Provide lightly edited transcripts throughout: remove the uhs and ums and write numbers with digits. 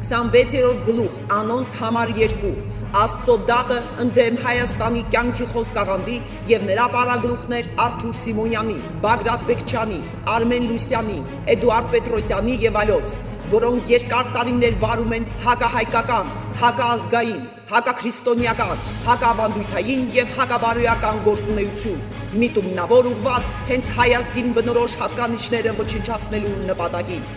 26-րդ գլուխ անոնց համար 2 Աստծո դատը ընդդեմ Հայաստանի կյանքի խոսքաղանդի եւ նրա պարագլուխներ Արթուր Սիմոնյանի, Բագրատ Բեկչյանի, Արմեն Լուսյանի, Էդուարդ Պետրոսյանի եւ այլոց, որոնք երկար տարիներ վարում են հակահայկական, հակաազգային, հակաքրիստոնեական, հակավանդույթային եւ հակաբարոյական գործունեություն, միտումնավոր ուղված հենց հայ ազգին բնորոշ հատկանիշները ոչնչացնելու նպատակին։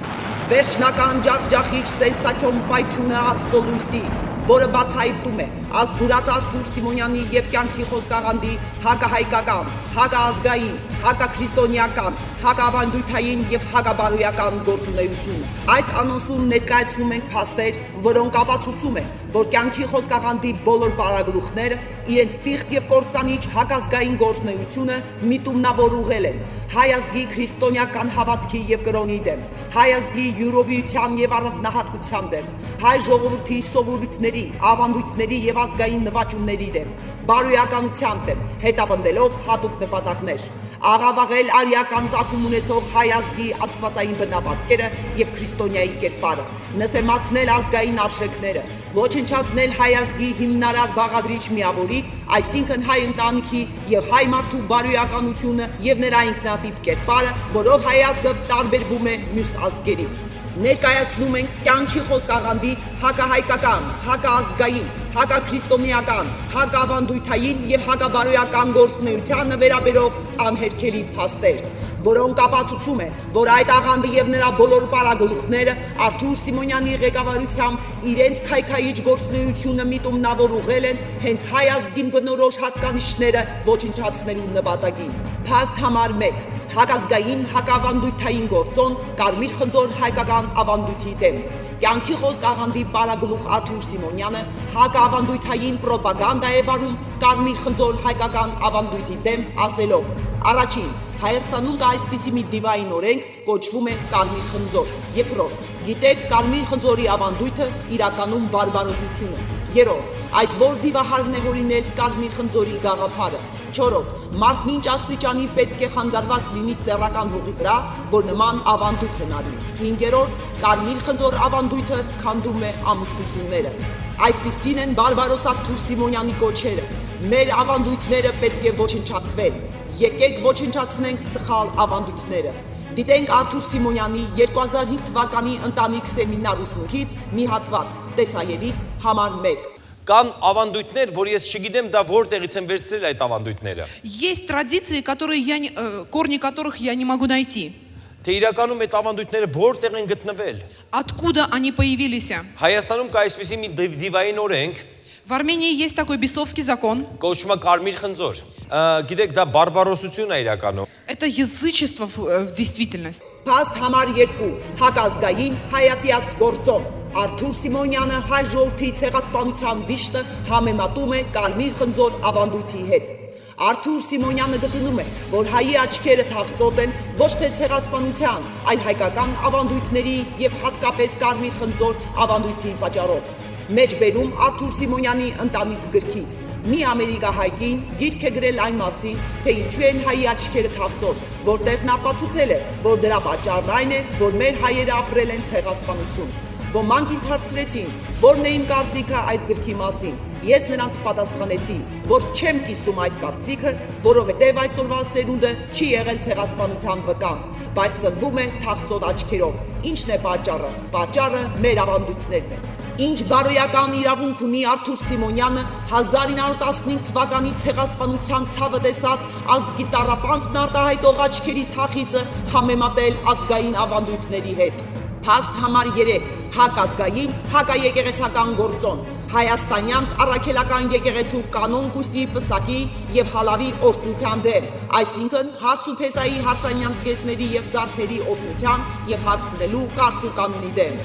Վերջնական ջախջախիչ սենսացիոն պայթյունը Աստծո լույսի, որը բացահայտում է ազգուրած Արթուր Սիմոնյանի եւ կյանքի խոսքաղանդի հակահայկական, հակաազգային, հակաքրիստոնեական, հակավանդույթային եւ հակաբարոյական գործունեությունը։ Այս անոնսում ներկայացնում ենք փաստեր, որոնք ապացուցում են, որ կյանքի խոսքաղանդի բոլոր պարագլուխները իրենց պիղծ եւ կործանիչ հակազգային գործունեությունը միտումնավոր ուղղել են հայ ազգի քրիստոնեական հավատքի եւ կրոնի դեմ, հայ ազգի յուրովիության եւ առանձնահատկության դեմ, հայ ժողովրդի սովորույթների, ավանդույթների եւ ազգային նվաճումների դեմ, բարոյականության դեմ, հետապնդելով հատուկ նպատակներ, աղավաղել արիական ծագում ունեցող հայ ազգի աստվածային բնապատկերը եւ քրիստոնյայի կերպարը, նսեմացնել ազգային արժեքները, ոչնչացնել հայ ազգի հիմնարար բաղադրիչ միավորի, այսինքն հայ ընտանիքի եւ հայ մարդու բարոյականությունը եւ նրա ինքնատիպ կերպարը, որով հայ ազգը տարբերվում է մյուս ազգերից։ Ներկայացնում ենք կյանքի խոսքաղանդի հակահայկական, հակաազգային, հակաքրիստոնեական, հակավանդույթային եւ հակաբարոյական գործունեությանը վերաբերող անհերքելի փաստեր, որոնք ապացուցում են, որ այդ աղանդը եւ նրա բոլոր պարագլուխները Արթուր Սիմոնյանի ղեկավարությամբ իրենց քայքայիչ գործունեությունը միտումնավոր ուղղել են հենց հայ ազգին բնորոշ հատկանիշները ոչնչացնելու նպատակին։ Փաստ համար 1. Հակազգային հակավանդույթային գործոն Կարմիր խնձոր հայկական ավանդույթի դեմ։ Կյանքի խոսքաղանդի պարագլուխ Արթուր Սիմոնյանը հակավանդույթային պրոպագանդա է վարում Կարմիր խնձոր հայկական ավանդույթի դեմ ասելով. Առաջին, Հայաստանում կա այսպիսի մի դիվային օրենք, կոչվում է Կարմիր խնձոր։ Երկրորդ, գիտեք Կարմիր խնձորի ավանդույթը իրականում բարբարոսություն է։ Երրորդ, այդ որ դիվահարն է հորինել Կարմիր խնձորի գաղափարը։ Չորրորդ, մարդն ինչ աստիճանի պետք է խանգարված լինի սեռական հողի վրա, որ նման ավանդույթ հնարի։ Հինգերորդ, Կարմիր խնձոր ավանդույթը քանդում է ամուսնությունները։ Այսպիսին են բարբարոս Արթուր Սիմոնյանի կոչերը։ Մեր ավանդույթները պետք է ոչնչացվեն։ Եկեք ոչնչացնենք սխալ ավանդույթները։ Դիտենք Արթուր Սիմոնյանի 2005 թվականի ընտանիք սեմինար ուսմունքից մի հատված, տեսայերիս համար 1։ Կան ավանդույթներ, որ ես չգիտեմ դա որտեղից են վերցրել այդ ավանդույթները։ Есть традиции, корни которых я не могу найти. Թե իրականում այդ ավանդույթները որտեղ են գտնվել։ Откуда они появились? Հայաստանում կա այսպիսի մի դիվային օրենք։ В Армении есть такой бесовский закон. Կոչվում է Կարմիր խնձոր։ Գիտեք, դա բարբարոսություն է իրականում։ Это язычество в действительности. Փաստ համար 2. Հակազգային հայատյաց գործոն Արթուր Սիմոնյանը հայ ժողովրդի ցեղասպանության վիշտը համեմատում է Կարմիր խնձոր ավանդույթի հետ։ Արթուր Սիմոնյանը գտնում է, որ հայի աչքերը թաղծոտ են ոչ թե ցեղասպանության, այլ հայկական ավանդույթների եւ հատկապես Կարմիր խնձոր ավանդույթի պատճառով։ Մեջբերում Արթուր Սիմոնյանի ընտանիք գրքից։ Մի ամերիկահայկին գիրք է գրել այն մասին, թե ինչու են հայի աչքերը թաղծոտ, որտեղ նա ապացուցել է, որ դրա պատճառն այն է, որ մեր հայերը ապրել են ցեղասպանություն։ Ոմանք ինձ որն է իմ կարծիքը այդ գրքի մասին։ Ես նրանց պատասխանեցի, որ չեմ կիսում այդ կարծիքը, որովհետև այսօրվա սերունդը չի եղել ցեղասպանության վկան, բայց ծնվում է թաղծոտ աչքերով։ Ինչն է պատճառը։ Պատճառը մեր ավանդույթներն են։ Ինչ բարոյական իրավունք ունի Արթուր Սիմոնյանը 1915 թվականի ցեղասպանության ցավը տեսած ազգի տառապանքն արտահայտող աչքերի թախիծը համեմատել ազգային ավանդույթների հետ։ Փաստ համար 3. Հակազգային հակաեկեղեցական գործոն Հայաստանյանց առաքելական եկեղեցու կանոն կուսի պսակի եւ հալավի օրհնության դեմ, այսինքն հարս ու փեսայի հարսանյան զգեստների եւ զարդերի օրհնության եւ հագցնելու կարգ ու կանոնի դեմ։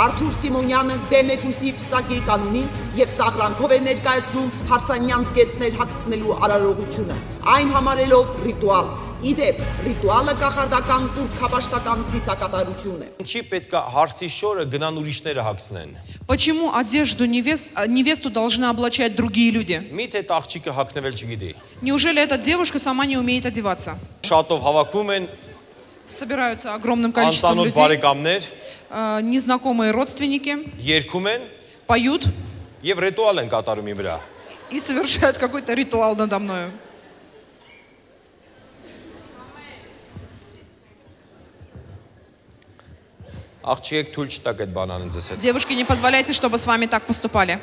Արթուր Սիմոնյանը դեմ է կուսի պսակի կանոնին եւ ծաղրանքով է ներկայացնում հարսանյան զգեստներ հագցնելու արարողությունը, այն համարելով ռիտուալ։ Իդեպ, ռիտուալը կախարդական կուրքաբաշտական ծիսակատարություն է։ Ինչի պետք է հարսի շորը գնան ուրիշները հագցնեն։ Почему одежду невесту должны облачать другие люди? Միթե տաղճիկը հագնվել չգիտի։ Неужели эта девушка сама не умеет одеваться? Շատով հավաքվում են Собираются огромным количеством անծանոթ людей. բարեկամներ, незнакомые родственники, երգում են поют եւ ռիտուալ են կատարում իմ վրա։ и совершают какой-то ритуал надо мною. Աղջիկ թույլ չտակ այդ բանանին ձեզ հետ։ Девушки, не позволяйте, чтобы с вами так поступали.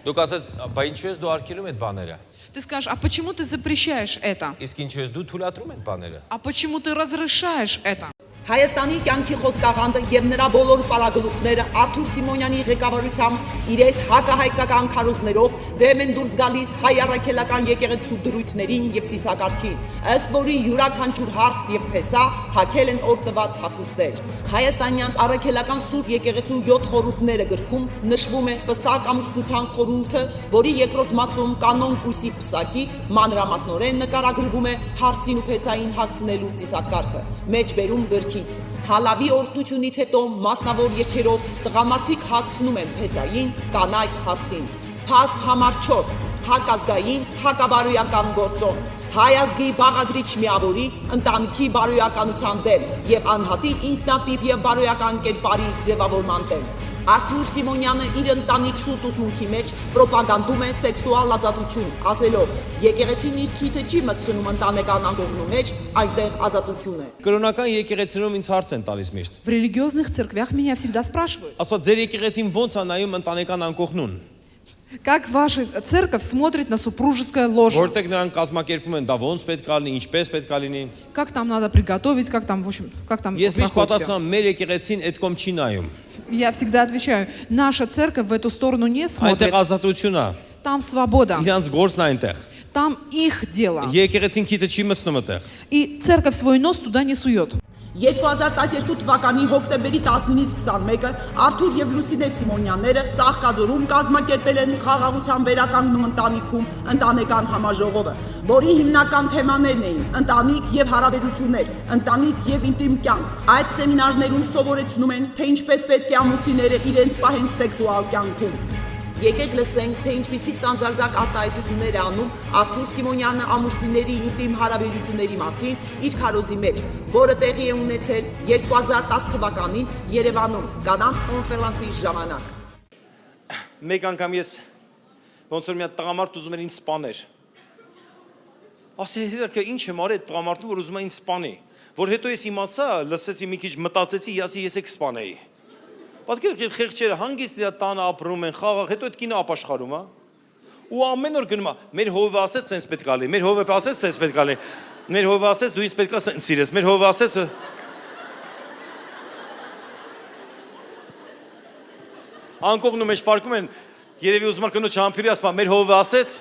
Դուք ասես, բա ինչու ես դու արգելում այդ բաները։ Ты скажешь, а почему ты запрещаешь это? Իսկ ինչու ես դու թույլատրում այդ բաները։ А почему ты разрешаешь это? Հայաստանի կյանքի խոսկաղանդը եւ նրա բոլոր պարագլուխները Արթուր Սիմոնյանի ղեկավարությամբ իրենց հակահայկական քարոզներով դեմ են դուրս գալիս հայ առաքելական եկեղեցու դրույթներին եւ ծիսակարգին, ըստ որի յուրաքանչյուր հարս եւ փեսա հակել են օրտնված հագուստեր։ Հայաստանյանց առաքելական Սուրբ եկեղեցու 7 խորհուրդները գրքում նշվում է պսակ ամուսնության խորհուրդը, որի երկրորդ մասում կանոն կույսի պսակի մանրամասնորեն նկարագրվում է հարսին ու փեսային հագցնելու ծիսակարգը։ Մեջբերում գրքից Հալավի օրհնությունից հետո մասնավոր երգերով տղամարդիկ հագցնում են փեսային կանայք հարսին։ Փաստ համար 4 հակազգային հակաբարոյական գործոն հայ ազգի բաղադրիչ միավորի ընտանիքի բարոյականության դեմ եւ անհատի ինքնատիպ եւ բարոյական կերպարի ձևավորման դեմ։ Արթուր Սիմոնյանը իր ընտանիք սուտ ուսմունքի մեջ պրոպագանդում է սեքսուալ ազատություն, ասելով. եկեղեցին իր քիթը չի մտցնում ընտանեկան անկողնու մեջ, այնտեղ ազատություն է։ Կրոնական եկեղեցիներում ինձ հարց են տալիս միշտ։ В религиозных церквях меня всегда спрашивают, Ասված ձեր եկեղեցին ո՞նց է նայում ընտանեկան անկողնուն։ как ваша церковь смотрит на супружеское ложе, Որտեղ նրանք կազմակերպում են դա ո՞նց պետք է լինի, ինչպես պետք է լինի։ как там надо приготовить, как там, в общем, как там Ես միշտ проходит всё. պատասխանում, մեր եկեղեցին այդ կողմ չի նայում։ Я всегда отвечаю, наша церковь в эту сторону не смотрит, Այնտեղ ազատություն է։ там свобода, Իրանց գործն է այնտեղ։ там их дело. Եկեղեցին քիթը չի մտցնում այդտեղ։ И церковь свой нос туда не сует. 2012 թվականի հոկտեմբերի 19-ից 21-ը Արթուր եւ Լուսինե Սիմոնյանները Ծաղկաձորում կազմակերպել են խաղաղության վերականգնում ընտանիքում ընտանեկան համաժողովը, որի հիմնական թեմաներն էին ընտանիք եւ հարաբերություններ, ընտանիք եւ ինտիմ կյանք։ Այդ սեմինարներում սովորեցնում են, թե ինչպես պետք է ամուսինները իրենց պահեն սեքսուալ կյանքում։ Եկեք լսենք, թե ինչպիսի սանձարձակ արտահայտություններ է անում Արթուր Սիմոնյանը ամուսինների ինտիմ հարաբերությունների մասին իր քարոզի մեջ, որը տեղի է ունեցել 2010 թվականին Երևանում կանանց կոնֆերանսի ժամանակ։ Մեկ անգամ ես ոնց որ մի հատ տղամարդ ուզում էր ինձ սպաներ։ Ասի հետո ինչ եմ արել այդ տղամարդը, որ ուզում է ինձ սպանի, որ հետո ես իմացա, լսեցի մի քիչ մտածեցի, ասի ես եք սպանեի։ Պատկերացրեք խեղճերը հանգիստ իր տանը ապրում են, խաղաղ, հետո այդ կինը ապաշխարում, հա։ Ու ամեն օր գնում է, մեր հովը ասեց սենց պետք է լինի, մեր հովը ասեց սենց պետք է լինի, մեր հովը ասեց դու ինձ պետք է սենց սիրես, մեր հովը ասեց անկողնու մեջ պարկում են, երևի ուզում է կնոջ համբիրի ասում, մեր հովը ասեց։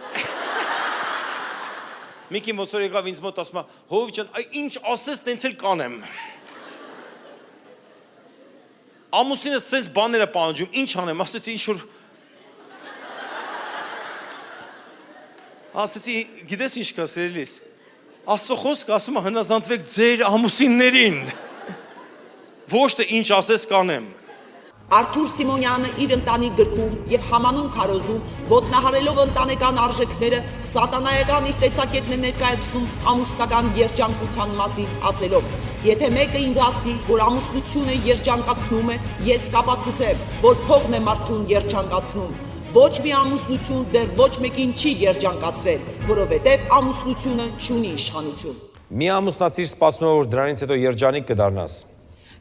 Մի կին ոնց որ եկավ ինձ մոտ ասում, հովի ջան, այ ինչ ասես, տենց էլ կանեմ։ Ամուսինս սենց բաներ է պահանջում, ինչ անեմ, ասեցի ինչ որ ասեցի, գիտես ինչ կա սիրելիս, Աստծո խոսքը ասում է հնազանդվեք ձեր ամուսիններին, ոչ թե ինչ ասես կանեմ։ Արթուր Սիմոնյանը իր ընտանիք գրքում եւ համանուն քարոզում ոտնահարելով ընտանեկան արժեքները սատանայական իր տեսակետն է ներկայացնում ամուսնական երջանկության մասին ասելով. Եթե մեկը ինձ ասի, որ ամուսնությունը երջանկացնում է, ես կապացուցեմ, որ փողն է մարդուն երջանկացնում։ Ոչ մի ամուսնություն դեռ ոչ մեկին չի երջանկացրել, որովհետեւ ամուսնությունը չունի իշխանություն։ Մի ամուսնացիր սպասում որ դրանից հետո երջանիկ կդառնաս։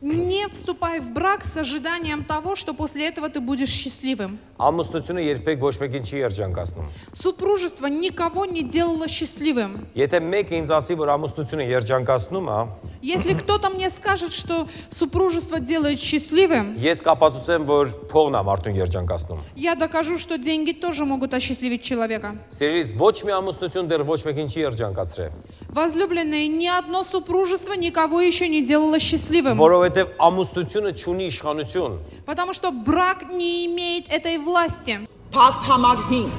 Не вступай в брак с ожиданием того, что после этого ты будешь счастливым. Ամուսնությունը երբեք ոչ մեկին չի երջանկացնում։ Սուպրուժество никого не делало счастливым. Եթե մեկը ինձ ասի, որ ամուսնությունը երջանկացնում է, Если кто-то мне скажет, что супружество делает счастливым, ես կապացուցեմ, որ փողն է մարդուն երջանկացնում։ я докажу, что деньги тоже могут осчастливить человека. Սիրելիս, ոչ մի ամուսնություն դեռ ոչ մեկին չի երջանկացրել։ Возлюбленные, ни одно супружество никого еще не делало счастливым. Որովհետև ամուսնությունը չունի իշխանություն։ Потому что брак не имеет этой власти. Փաստ համար 5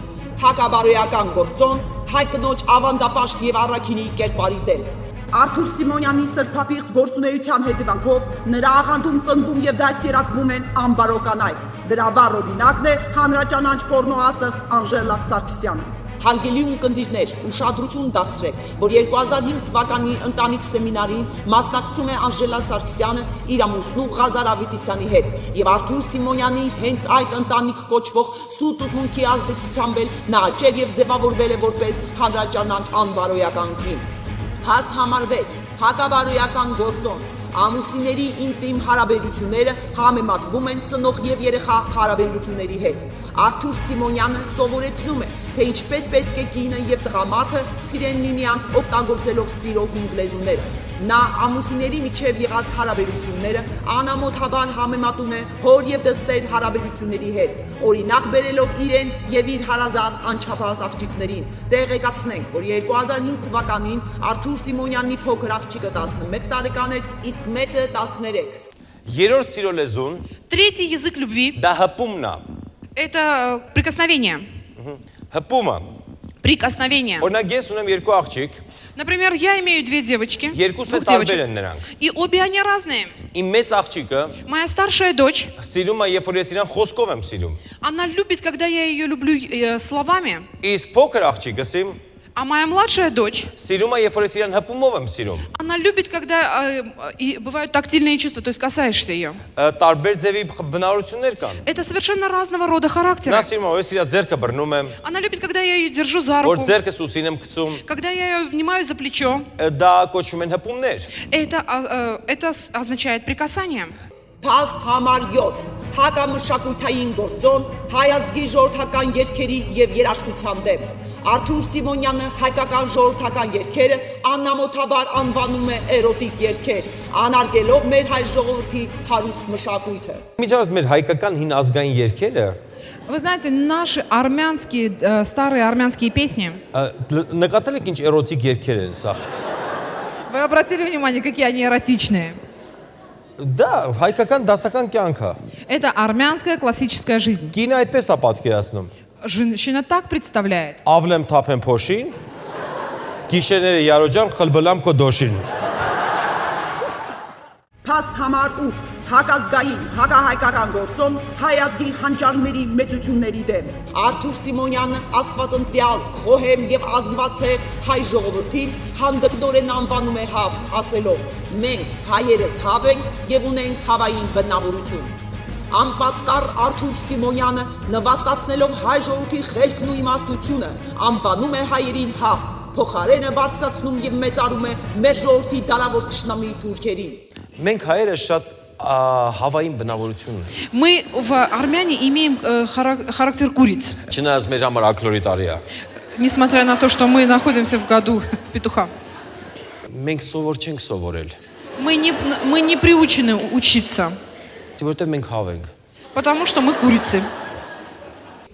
հակաբարոյական գործոն հայ կնոջ ավանդապաշտ եւ առաքինի կերպարի դեմ։ Արթուր Սիմոնյանի սրբապիղծ գործունեության հետևանքով նրա աղանդում ծնվում եւ դասերակվում են անբարո կանայք։ Դրա վառ օրինակն է հանրաճանաչ պոռնոաստղ Անժելա Սարգսյանը։ Հարգելի ունկնդիրներ, ուշադրություն դարձրեք, որ 2005 թվականի ընտանիք սեմինարին մասնակցում է Անժելա Սարգսյանը իր ամուսնու Ղազար Ավետիսյանի հետ եւ Արթուր Սիմոնյանի հենց այդ ընտանիք կոչվող սուտ ուսմունքի ազդեցությամբ էլ նա աճել եւ ձևավորվել է որպես հանրաճանակ անբարոյական կին։ Փաստ համար 6. Հակաբարոյական գործոն։ Ամուսինների ինտիմ հարաբերությունները համեմատվում են ծնող եւ երեխա հարաբերությունների հետ։ Արթուր Սիմոնյանը սովորեցնում է, թե ինչպես պետք է կինը եւ տղամարդը սիրեն միմյանց օգտագործելով սիրո 5 լեզուները։ Նա ամուսինների միջև եղած հարաբերությունները անամոթաբար համեմատում է հոր եւ դստեր հարաբերությունների հետ, օրինակ բերելով իրեն եւ իր հարազատ անչափահաս աղջիկներին։ Տեղեկացնենք, որ 2005 թվականին Արթուր Սիմոնյանի փոքր աղջիկը 11 տարեկան էր, իսկ մեծը 13։ Երրորդ սիրո լեզուն Третий язык любви դա հպումն է։ это прикосновение. Հպումը։ Прикосновение. Օրինակ ես ունեմ երկու աղջիկ, Например, я имею две девочки, երկուսը двух տարբեր девочек, են նրանք։ и обе они разные. Իմ մեծ աղջիկը Моя старшая дочь, սիրում է, երբ որ ես իրան խոսքով եմ սիրում։ она любит, когда я ее люблю словами, Իսկ փոքր աղջիկս իմ а моя младшая дочь, սիրում է, երբ որ ես իրան հպումով եմ սիրում։ она любит, когда и бывают тактильные чувства, то есть касаешься ее. Տարբեր ձևի բնավորություններ կան։ Это совершенно разного рода характера. Նա սիրում է, որ ես իր ձեռքը բռնում եմ, Она любит, когда я ее держу за որ руку, ձեռքս ուսին եմ գցում, когда я ее обнимаю за плечо. դա կոչվում են հպումներ։ Это означает прикасание. Փաստ համար 7. Հակամշակութային գործոն հայազգի ժողովրդական երգերի եւ երաժշտության դեմ։ Արթուր Սիմոնյանը հայկական ժողովրդական երգերը անամոթաբար անվանում է էրոտիկ երգեր, անարգելով մեր հայ ժողովրդի հարուստ մշակույթը։ Միջազգ մեր հայկական հին ազգային երգերը Вы знаете, наши армянские, старые армянские песни, նկատել եք ինչ էրոտիկ երգեր են սա։ вы обратили внимание, какие они эротичные? Դա հայկական դասական կյանք է։ Это армянская классическая жизнь. Կինը այդպես է պատկերացնում։ Женщина так представляет. Ավլեմ թափեմ փոշին, գիշերները յարոջան խլբլամ քո դոշին։ Փաստ համար 8. Հակազգային, հակահայկական գործոն հայազգի հանճարների մեծությունների դեմ։ Արթուր Սիմոնյանը աստվածընտրյալ, խոհեմ եւ ազնվացեղ հայ ժողովրդին հանդգնորեն անվանում է հավ, ասելով. մենք հայերս հավ ենք եւ ունենք հավային բնավորություն։ Անպատկառ Արթուր Սիմոնյանը նվաստացնելով հայ ժողովրդի խելքն ու իմաստությունը անվանում է հայերին հավ, փոխարենը բարձրացնում եւ մեծարում է մեր ժողովրդի դարավոր թշնամի թուրքերին։ Մենք հայերը շատ հավային բնավորություն ունենք։ Мы в Армяне имеем характер куриц, Չնայած մեր համար ակլորի տարի է։ несмотря на то, что мы находимся в году петуха. Մենք սովոր չենք սովորել, Мы не приучены учиться, որովհետև մենք հավ ենք։ потому что мы курицы.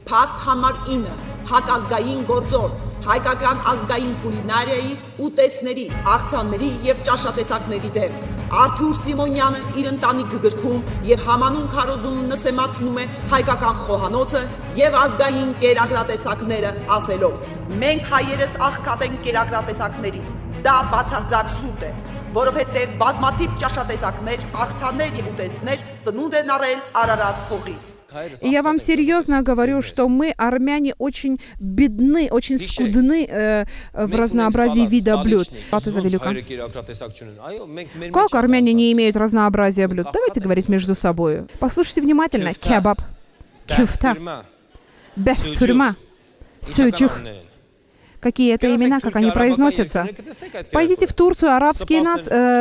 Փաստ համար 9. Հակազգային գործոն հայկական ազգային կուլինարիայի, ուտեսների, աղցանների եւ ճաշատեսակների դեմ։ Արթուր Սիմոնյանը իր ընտանիքը գրքում եւ համանուն քարոզում նսեմացնում է հայկական խոհանոցը եւ ազգային կերակրատեսակները, ասելով. մենք հայերս աղքատ ենք կերակրատեսակներից։ Դա բացարձակ սուտ է, որովհետեւ բազմաթիվ ճաշատեսակներ, աղցաններ եւ ուտեսներ ծնունդ են առել Արարատ հողից։ И я вам серьезно говорю, что мы, армяне, очень бедны, очень скудны в разнообразии вида блюд. Как армяне не имеют разнообразия блюд? Давайте говорить между собой. Послушайте внимательно. Кебаб, кюфта, бестурма, сючух. Какие это имена, как они произносятся. Пойдите в Турцию, арабские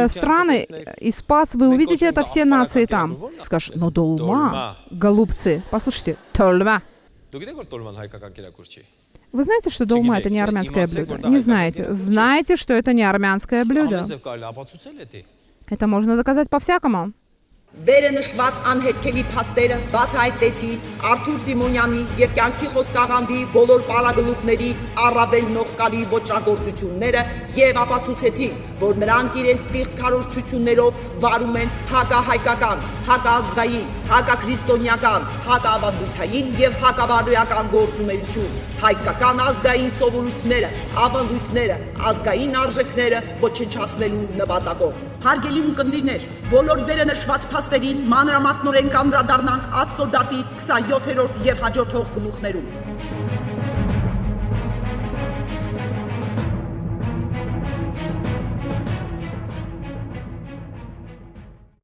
страны, и Спас, вы увидите это все нации там. Скажешь, но долма, голубцы. Послушайте, толма. Вы знаете, что долма это не армянское блюдо? Не знаете. Знаете, что это не армянское блюдо. Это можно доказать по-всякому. Վերենշված անհերքելի փաստերը բացահայտեցին Արթուր Սիմոնյանի եւ կյանքի խոսքաղանդի բոլոր պարագլուխների առավել նողկալի ոճրագործությունները եւ ապացուցեցին, որ նրանք իրենց պիղծ քարոզչություններով վարում են հակահայկական, հակազգային, հակաքրիստոնեական, հակաավանդույթային եւ հակաբարոյական գործունեություն, հայկական ազգային սովորույթները, ավանդույթները, ազգային արժեքները ոչնչացնելու նպատակով։ Հարգելի ունկնդիրներ, բոլոր վերենշված փաստերին մանրամասնորեն կանդրադառնանք Աստծո դատի 27-րդ եւ հաջորդող գլուխներում։